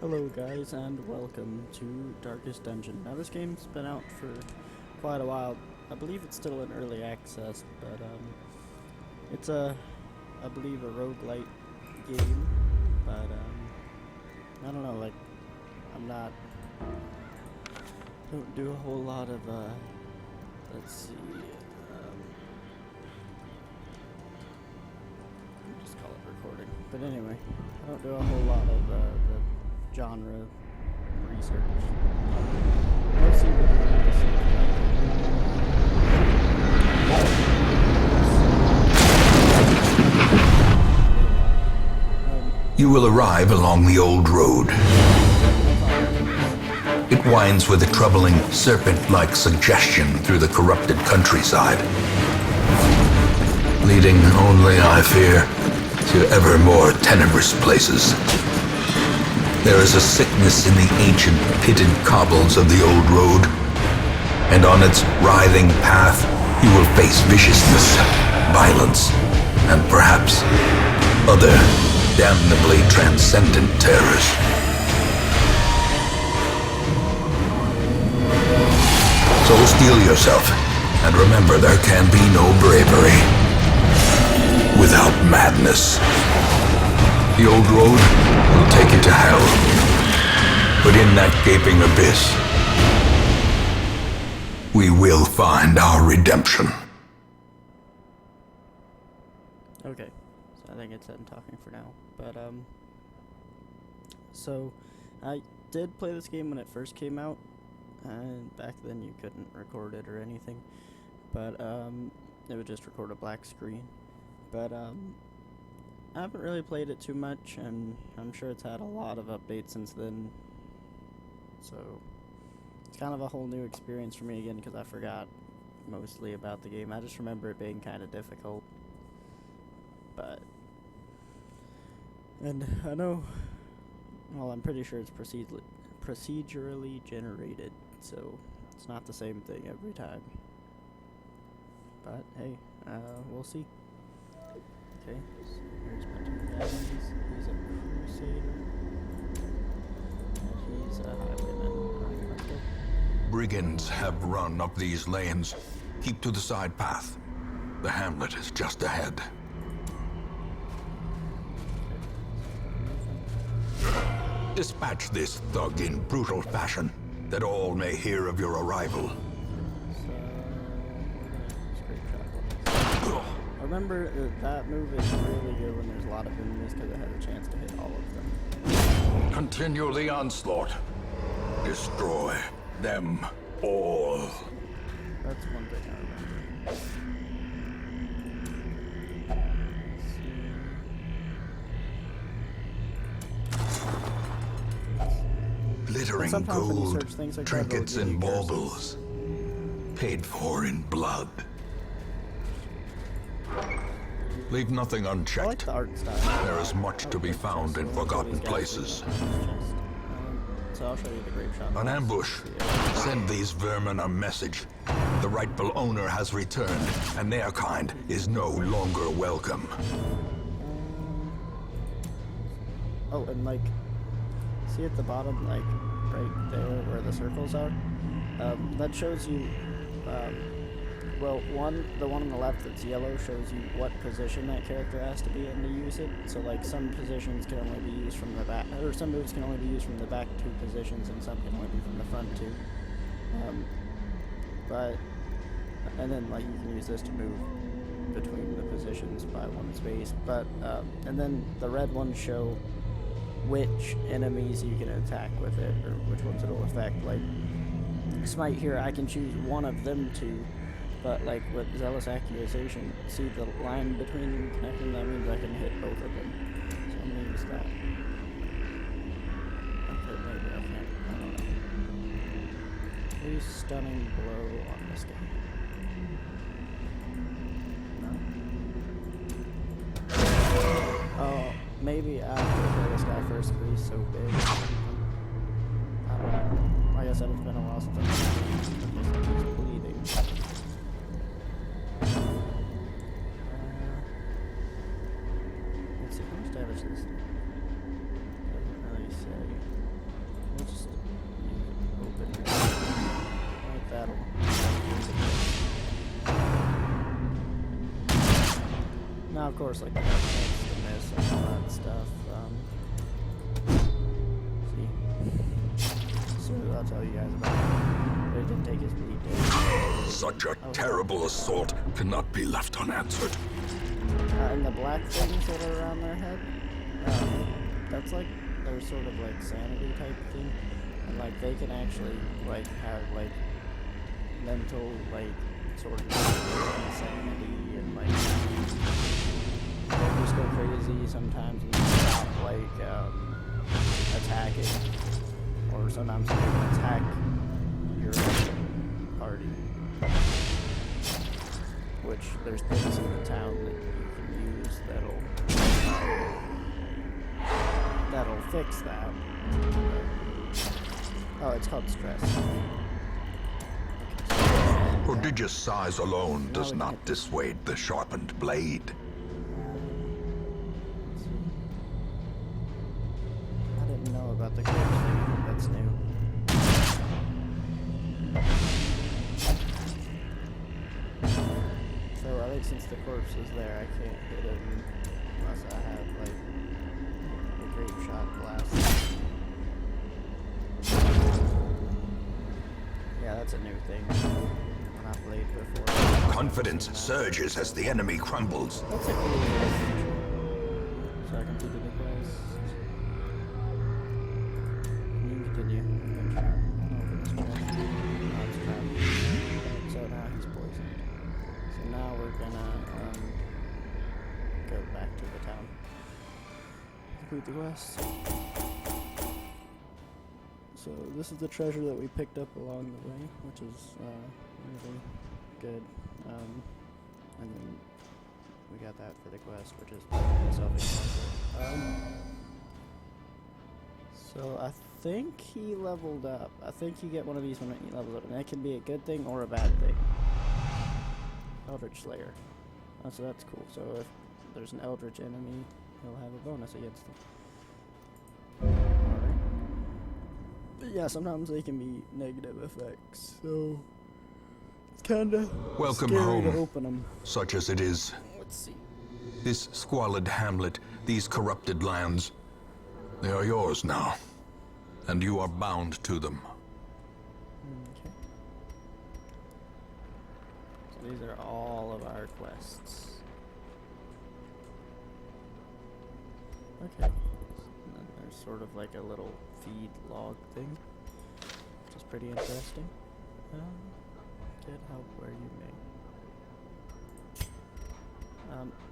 Hello guys and welcome to Darkest Dungeon. Now this game's been out for quite a while. I believe it's still in early access, but it's I believe a roguelite game, but I don't know, like don't do a whole lot of let's see, just call it recording. But anyway, I don't do a whole lot of the genre research. Let's see what I can see. You will arrive along the old road. It winds with a troubling serpent-like suggestion through the corrupted countryside, leading only, I fear, to ever more tenebrous places. There is a sickness in the ancient pitted cobbles of the old road, and on its writhing path you will face viciousness, violence, and perhaps other damnably transcendent terrors. So steel yourself, and remember there can be no bravery without madness. The old road will take you to hell, but in that gaping abyss, we will find our redemption. Okay, so I think it's done talking for now, but so I did play this game when it first came out, and back then you couldn't record it or anything, but it would just record a black screen, but I haven't really played it too much, and I'm sure it's had a lot of updates since then, so it's kind of a whole new experience for me again, because I forgot mostly about the game. I just remember it being kind of difficult, and I know, well, I'm pretty sure it's procedurally generated, so it's not the same thing every time, but hey, we'll see. Okay, so here's my two guys. He's a crusader, and he's a highwayman. Alright, let's go. Brigands have run up these lanes. Keep to the side path. The hamlet is just ahead. Dispatch this thug in brutal fashion, that all may hear of your arrival. Remember that move is really good when there's a lot of enemies, because it has a chance to hit all of them. Continue the onslaught. Destroy them all. That's one thing I remember. Glittering gold, trinkets and baubles, paid for in blood. Leave nothing unchecked. I like the art style. There is much to be found in forgotten places. So I'll show you the grape shot. An ambush. Send these vermin a message. The rightful owner has returned, and their kind is no longer welcome. Oh, and like, see at the bottom, like right there where the circles are? That shows you, well, the one on the left that's yellow shows you what position that character has to be in to use it. So like some positions can only be used from the back, or some moves can only be used from the back two positions, and some can only be from the front two. And then like you can use this to move between the positions by one space. But and then the red ones show which enemies you can attack with it, or which ones it'll affect. Like Smite here, I can choose one of them two. But like with Zealous Accusation, see the line between them connecting, that means I can hit both of them. So I'm gonna use that. Okay, maybe I can't, I don't know. Maybe stunning blow on this guy. No? Oh, maybe I have to kill this guy first because he's so big. I don't know. Like I said, it's been a while since I've he's bleeding. Let's see, how much damage does this do? Doesn't really say. Now, of course, like, the chance to miss and all that stuff. See? So I'll tell you guys about it. But it didn't take his bleed day. Such a terrible assault cannot be left unanswered. And the black things that are around their head, that's like their sort of like sanity type thing. And like they can actually like have like mental like sort of insanity and like they'll just go crazy sometimes and stop like attacking, or sometimes they can attack your party. Which there's things in the town that you can use that'll fix that. Oh, it's called stress. Prodigious size alone does not dissuade the sharpened blade. I didn't know about the corpse thing. That's new. So I think since the corpse is there, I can't hit him unless I have like a grape shot blast. Yeah, that's a new thing. Not played before. Confidence surges as the enemy crumbles. That's a cool quest. So I completed the quest. You can continue. So now he's poisoned. So now we're gonna go back to the town. Complete the quest. So this is the treasure that we picked up along the way, which is really good. And then we got that for the quest, which is self-explanatory. So I think he leveled up. I think you get one of these when he levels up, and that can be a good thing or a bad thing. Eldritch Slayer. Oh, so that's cool. So if there's an Eldritch enemy, he'll have a bonus against them. Alright. But yeah, sometimes they can be negative effects, so it's kinda Welcome scary home, to open them. such as it is. Let's see. This squalid hamlet, these corrupted lands, they are yours now, and you are bound to them. Okay. So these are all of our quests. Okay. And then there's sort of like a little feed log thing, which is pretty interesting. Get help where you may.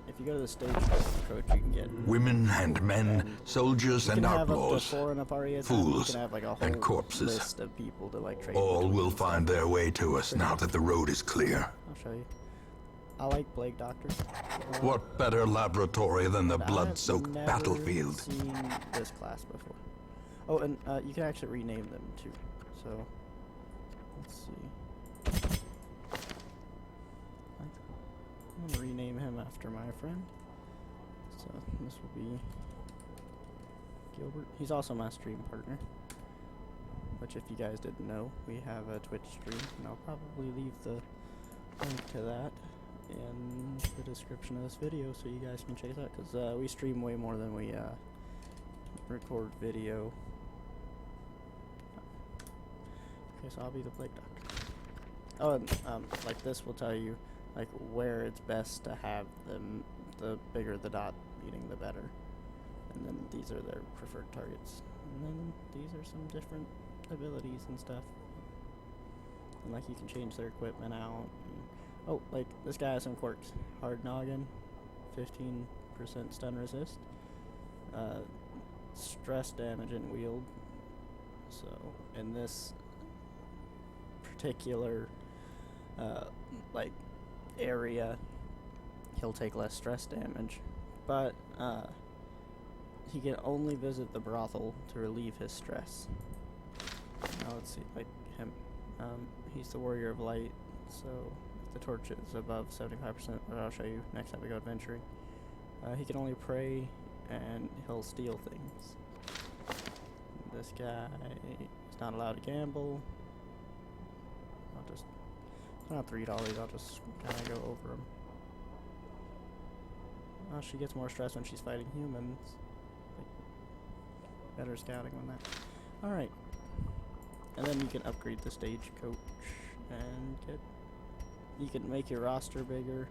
If you go to the stage approach, you can get Women and men, soldiers and outlaws, fools you can have like a whole and corpses. list of people to like trade all between will and find stuff. their way to us now that the road is clear. I'll show you. I like Plague Doctor. What better laboratory than the I've blood-soaked never battlefield? Seen this class before. Oh, and you can actually rename them too. So let's see. I'm gonna rename him after my friend. So this will be Gilbert. He's also my stream partner. Which, if you guys didn't know, we have a Twitch stream, and I'll probably leave the link to that in the description of this video so you guys can check it out, because we stream way more than we record video. Okay, so I'll be the Plague Doctor. Oh, and like this will tell you like where it's best to have them. The bigger the dot, meaning the better. And then these are their preferred targets. And then these are some different abilities and stuff. And like you can change their equipment out. Oh, like this guy has some quirks. Hard noggin, 15% stun resist, stress damage and wield. So in this particular like area, he'll take less stress damage, but he can only visit the brothel to relieve his stress. Now let's see, like him. He's the Warrior of Light, so if the torch is above 75%, but I'll show you next time we go adventuring. He can only pray, and he'll steal things. This guy is not allowed to gamble. I'll just, it's not $3, I'll just kind of go over him. Oh, she gets more stress when she's fighting humans. Like, better scouting on that. Alright. And then you can upgrade the stagecoach and you can make your roster bigger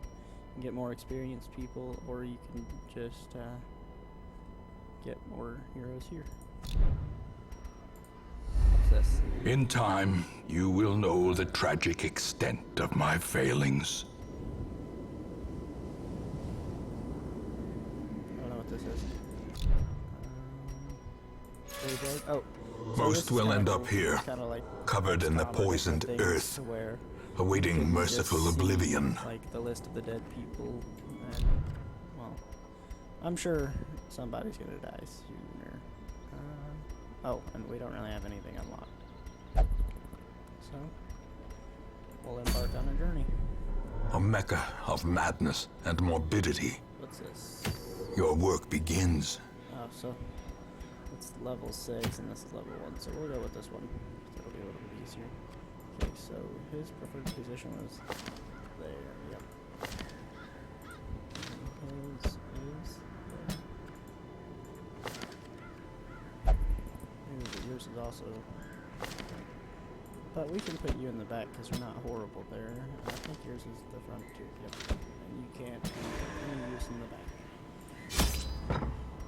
and get more experienced people, or you can just get more heroes here. What's this? In time, you will know the tragic extent of my failings. I don't know what this is. Oh. Most will end up here, Kinda like covered in the common poisoned things earth, to where awaiting you merciful just see, oblivion. like the list of the dead people, and well, I'm sure somebody's gonna die sooner. Oh, and we don't really have anything unlocked, so we'll embark on a journey. A mecca of madness and morbidity. What's this? Your work begins. Oh, so it's level 6 and this is level 1, so we'll go with this one. That'll be a little bit easier. Okay, so his preferred position was there, yep. And his is there. Ooh, but yours is also... But we can put you in the back because you're not horrible there. I think yours is the front too, yep. And you can't do any use in the back.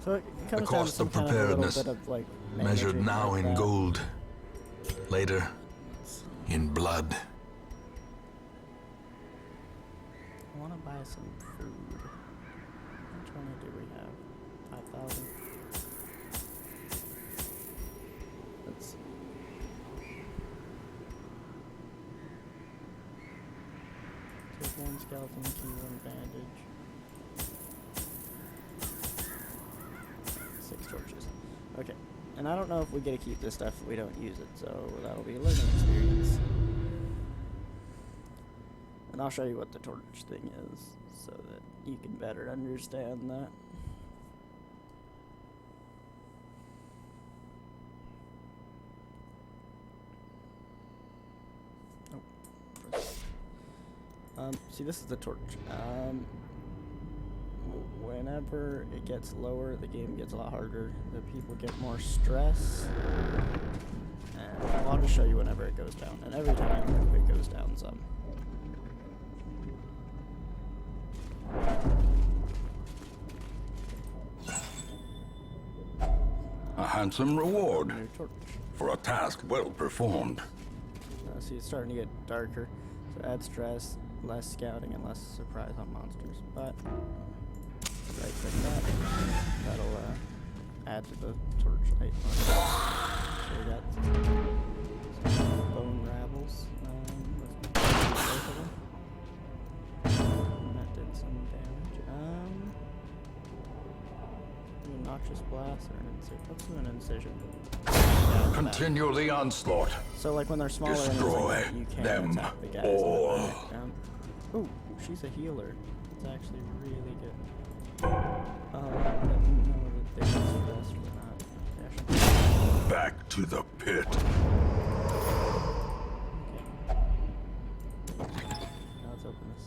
So it comes The down cost to some of kind of a little preparedness, bit of, like, measured managing now like in that. gold, later in blood. I want to buy some food. How much money do we have? 5,000. Let's see. Take 1 skeleton key, 1 bandage. 6 torches. Okay. And I don't know if we get to keep this stuff if we don't use it, so that'll be a learning experience. And I'll show you what the torch thing is, so that you can better understand that. See, this is the torch. Whenever it gets lower, the game gets a lot harder. The people get more stress. And well, I'll just show you whenever it goes down. And every time it goes down some. A handsome reward New torch. for a task well performed. See, it's starting to get darker. So add stress, less scouting, and less surprise on monsters. But right click that. That'll add to the torch light. So we got some bone ravels. Let's both of them. And that did some damage. An noxious blast or an incision. Let's do an incision. Continue the onslaught. So like when they're smaller, Destroy enemies, you can them attack the guys all. in the back. Ooh, she's a healer. It's actually really good. I didn't know that they were best or not. Yeah, Back to the pit. okay. Now let's open this.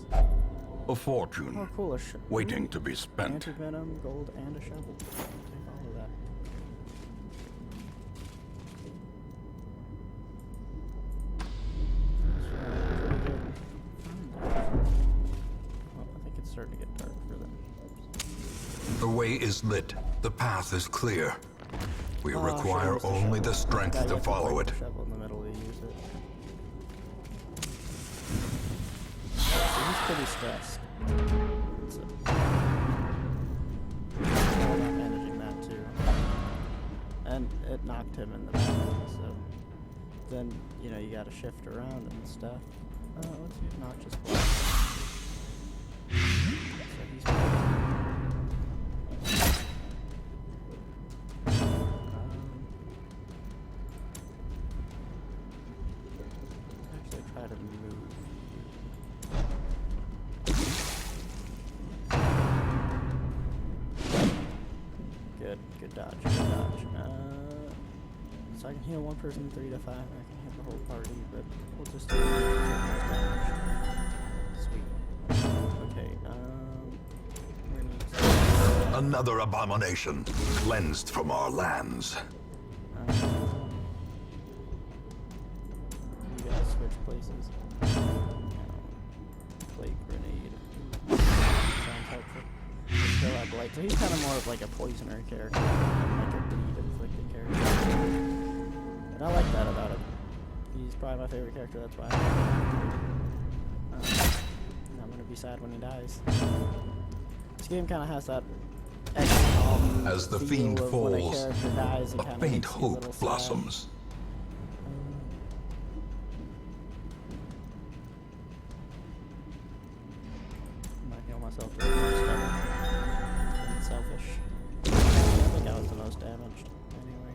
A fortune Oh, cool. waiting to be spent. Anti-venom, gold, and a shovel. Take all of that. Well, I think it's starting to get dark for them. The way is lit. The path is clear. We Oh, require should've used the only the shovel. strength Yeah, you to have follow break it. the shovel in the middle to use it. So he's pretty stressed. So, I'm not managing that too. And it knocked him in the back, so then, you know, you gotta shift around and stuff. Let's use noxious blast. So he's actually try to move. Good dodge, good dodge. So I can heal one person 3 to 5. I can hit the whole party, but we'll just do damage. Sweet. Okay, we're gonna use Another abomination cleansed from our lands. You gotta switch places. Plate grenade. Sounds helpful. Still have blight. So he's kind of more of like a poisoner character, than like a bleed inflicted character. And I like that about him. He's probably my favorite character. That's why. I'm gonna be sad when he dies. This game kind of has that. As the fiend falls, dies, a faint hope blossoms. I might heal myself just being selfish. I think I was the most damaged. Anyway.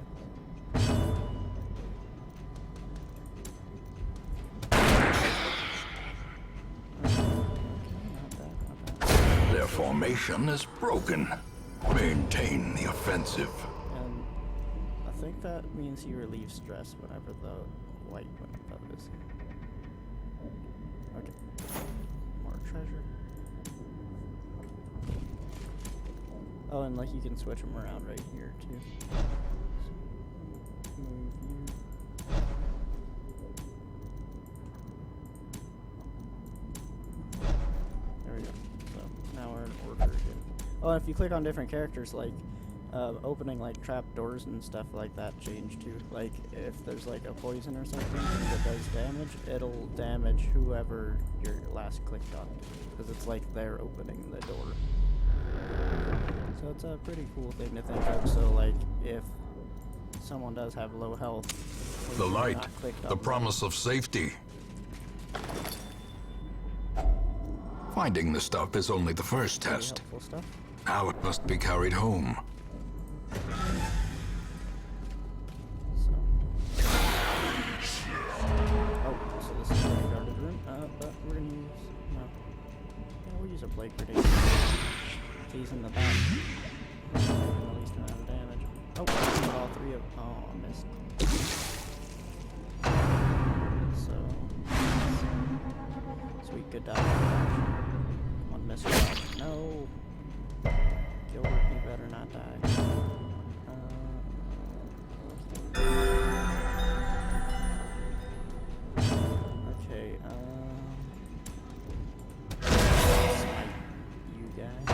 Not bad. Their formation is broken. Maintain the offensive. And I think that means he relieves stress whenever the white window is. Okay. More treasure. Oh, and like you can switch them around right here too. So, move you. There we go. So now we're in order again. Oh, and if you click on different characters, like opening like trap doors and stuff like that change too. Like if there's like a poison or something that does damage, it'll damage whoever your last clicked on, because it's like they're opening the door. So it's a pretty cool thing to think of. So like if someone does have low health, The light, the promise of safety. Finding the stuff is only the first test. Helpful stuff. Now it must be carried home. So. Oh, so this is a guarded room. But we're gonna use we'll use a plate grenade. He's in the back. At least amount of damage. Oh, all three of. Oh, I missed. So. Sweet, good dodge. One miss. No. Gilbert, you better not die. Okay, smite you guys.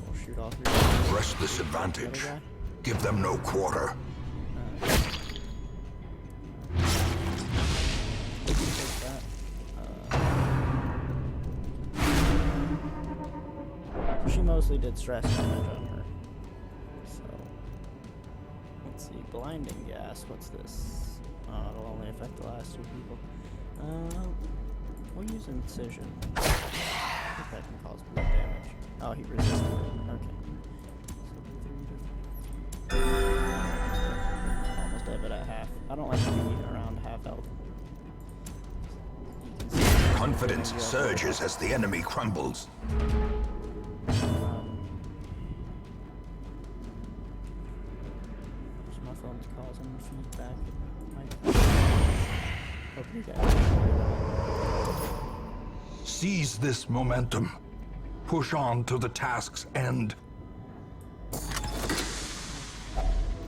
We'll shoot all three. Press this advantage. Give them no quarter. She mostly did stress damage on her. So, let's see. Blinding gas. What's this? Oh, it'll only affect the last two people. We'll use incision. I think that can cause bleed damage. Oh, he resisted it. Okay. So, almost have it at half. I don't like to be around half health. Confidence surges as the enemy crumbles. My phone's causing feedback. Hope you guys. Seize this momentum. Push on to the task's end.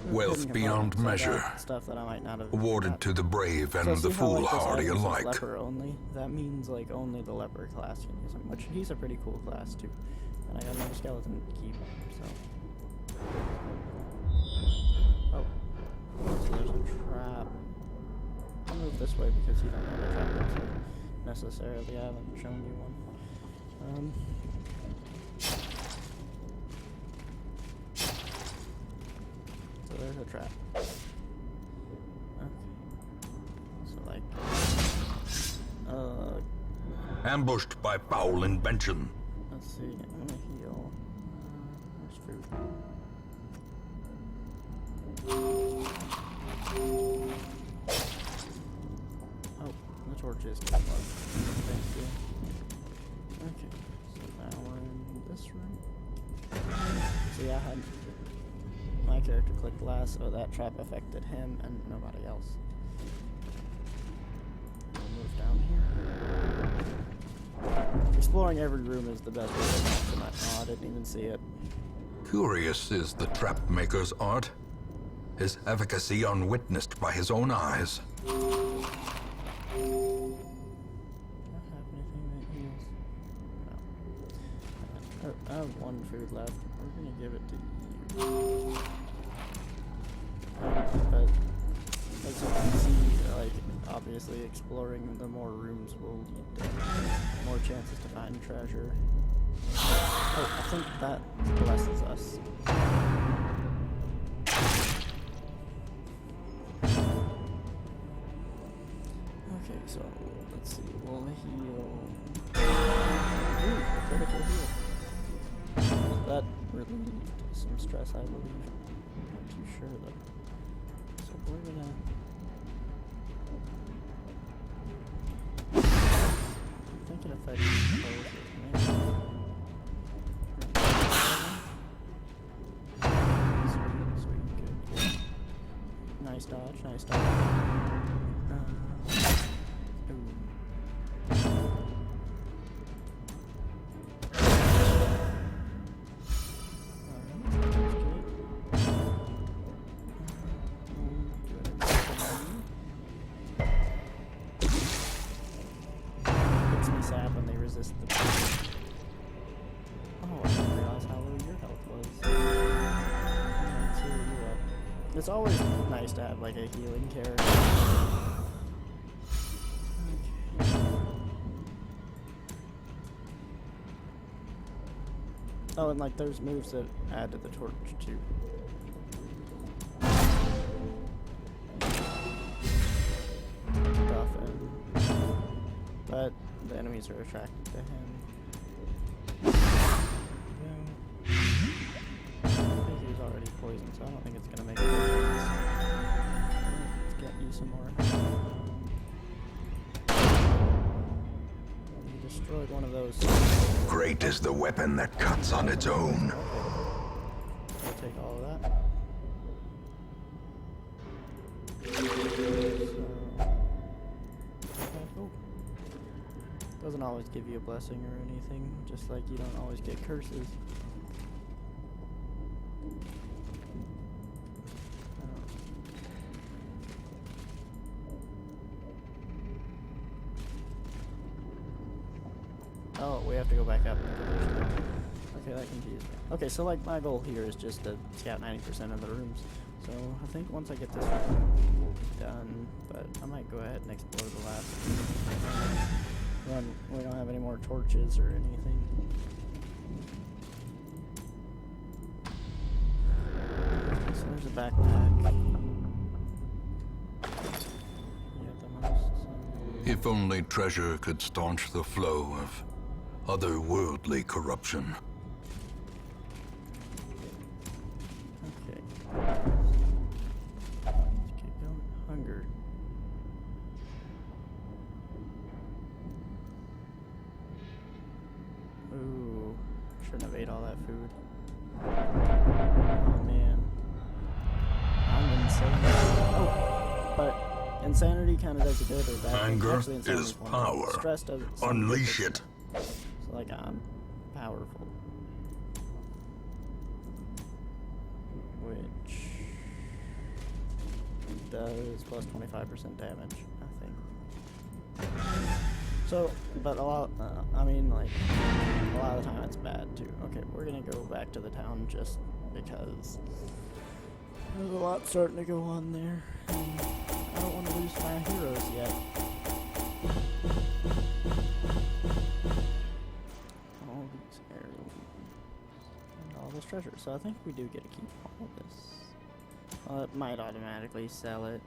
Wealth beyond measure. Stuff that I might not have awarded to the brave and the foolhardy alike. Leper only. That means like only the leper class can use him, which he's a pretty cool class too. And I got another skeleton to keep, so. Oh. So there's a trap. I'll move this way because you don't know what a trap looks like necessarily. I haven't shown you one. So there's a trap. Okay. So like ambushed by foul invention. Let's see, I'm gonna heal. There's food. Oh, the torches came up. Thank you. Okay, so now we're in this room. So yeah, I had my character clicked last, so that trap affected him and nobody else. We'll move down here. Exploring every room is the best way to mention that. Oh, I didn't even see it. Curious is the trap maker's art, his efficacy unwitnessed by his own eyes. Do I have anything that heals? No. I have one food left. We're gonna give it to you. But as you can see, like, obviously exploring the more rooms will lead to more chances to find treasure. Oh, I think that blesses us. Okay, so let's see. We'll heal. Ooh, a critical heal. That relieved some stress, I believe. I'm not too sure though. So we're gonna. I'm thinking if I do both, maybe. Sweet, good. Nice dodge, nice dodge. Ooh. Sad when they resist the oh, I didn't realize how low your health was. Let's heal you up. It's always nice to have like a healing character. Okay. Oh, and like there's moves that add to the torch too. But the enemies are attracted to him. I think he was already poisoned, so I don't think it's gonna make a difference. Let's get you some more. You destroyed one of those. Great is the weapon that cuts on its own. I'll take all of that. Doesn't always give you a blessing or anything, just like you don't always get curses. Oh, we have to go back up. Okay, that confused me. Okay, so like my goal here is just to scout 90% of the rooms. So I think once I get this room, we'll be done. But I might go ahead and explore the last one. We don't have any more torches or anything. So there's a backpack. Yeah, the most. If only treasure could staunch the flow of otherworldly corruption. Okay. Let's keep going. Hunger. Ooh, shouldn't have ate all that food. Oh man, I'm insane. Oh, but insanity kind of does a good or bad. Anger Actually, insanity is one. power. Stress does. Unleash it. So like I'm powerful, which does plus 25% damage, I think. So, but a lot, I mean, like, a lot of the time it's bad, too. Okay, we're gonna go back to the town just because there's a lot starting to go on there, and I don't want to lose my heroes yet. All these heirlooms and all this treasure, so I think we do get to keep all of this. Well, it might automatically sell it.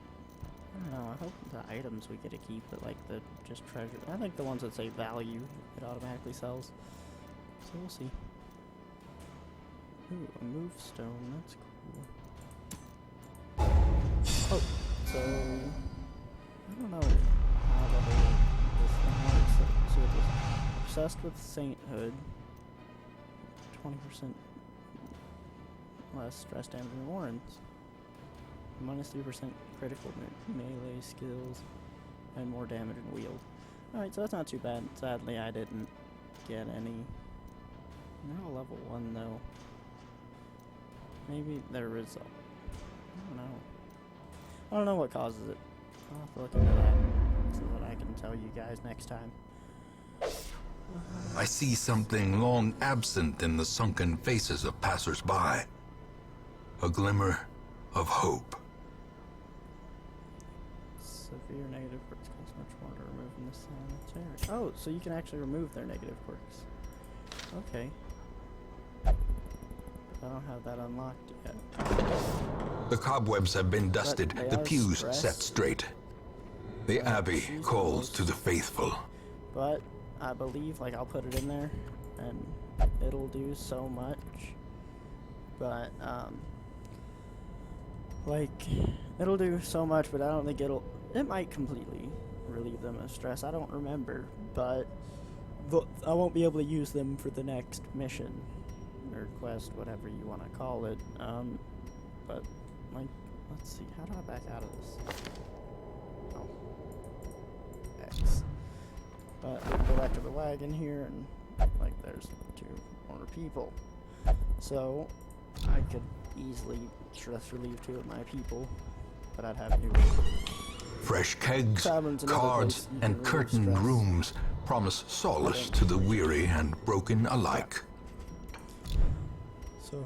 I don't know, I hope the items we get to keep, but like the just treasure. I think the ones that say value, it automatically sells. So we'll see. Ooh, a move stone, that's cool. Oh, so I don't know how the whole this thing works. So it was obsessed with sainthood, 20% less stress damage than warrants. Minus 3% critical melee skills, and more damage in wield. Alright, so that's not too bad. Sadly, I didn't get any. Not a level 1 though. Maybe there is. I don't know. I don't know what causes it. I'll have to look into that so that I can tell you guys next time. I see something long absent in the sunken faces of passers-by. A glimmer of hope. Severe negative quirks cost much more to remove in the sanitary. Oh, so you can actually remove their negative quirks. Okay. I don't have that unlocked yet. The cobwebs have been dusted, But they the are pews stressed. set straight. The abbey calls to the faithful. But I believe, like, I'll put it in there, and it'll do so much. But, like, it'll do so much, but I don't think it might completely relieve them of stress. I don't remember, but I won't be able to use them for the next mission, or quest, whatever you want to call it. But, like, let's see, how do I back out of this? Oh. X. But we can go back to the wagon here, and, like, there's 2 more people. So, I could easily stress relieve 2 of my people, but I'd have new Fresh kegs, taverns and other cards, places you and can relieve curtained stress. rooms promise solace to the weary and broken alike. So,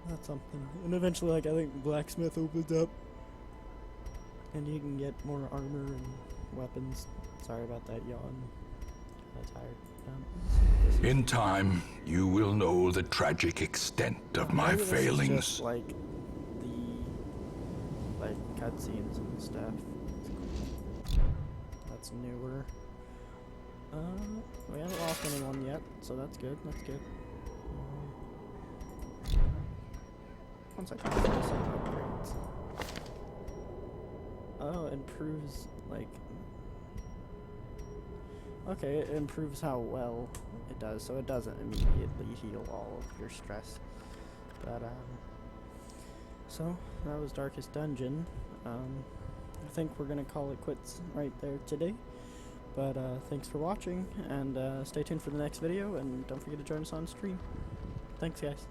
that's something. And eventually, like, I think blacksmith opens up, and you can get more armor and weapons. Sorry about that yawn. I'm tired. In time, you will know the tragic extent of my Maybe this is failings. just, like, cutscenes and stuff. That's newer. We haven't lost anyone yet, so that's good. That's good. One second. Upgrades. Oh, improves, like. Okay, it improves how well it does, so it doesn't immediately heal all of your stress. But, so, that was Darkest Dungeon. I think we're gonna call it quits right there today. But, thanks for watching, and, stay tuned for the next video, and don't forget to join us on stream. Thanks, guys.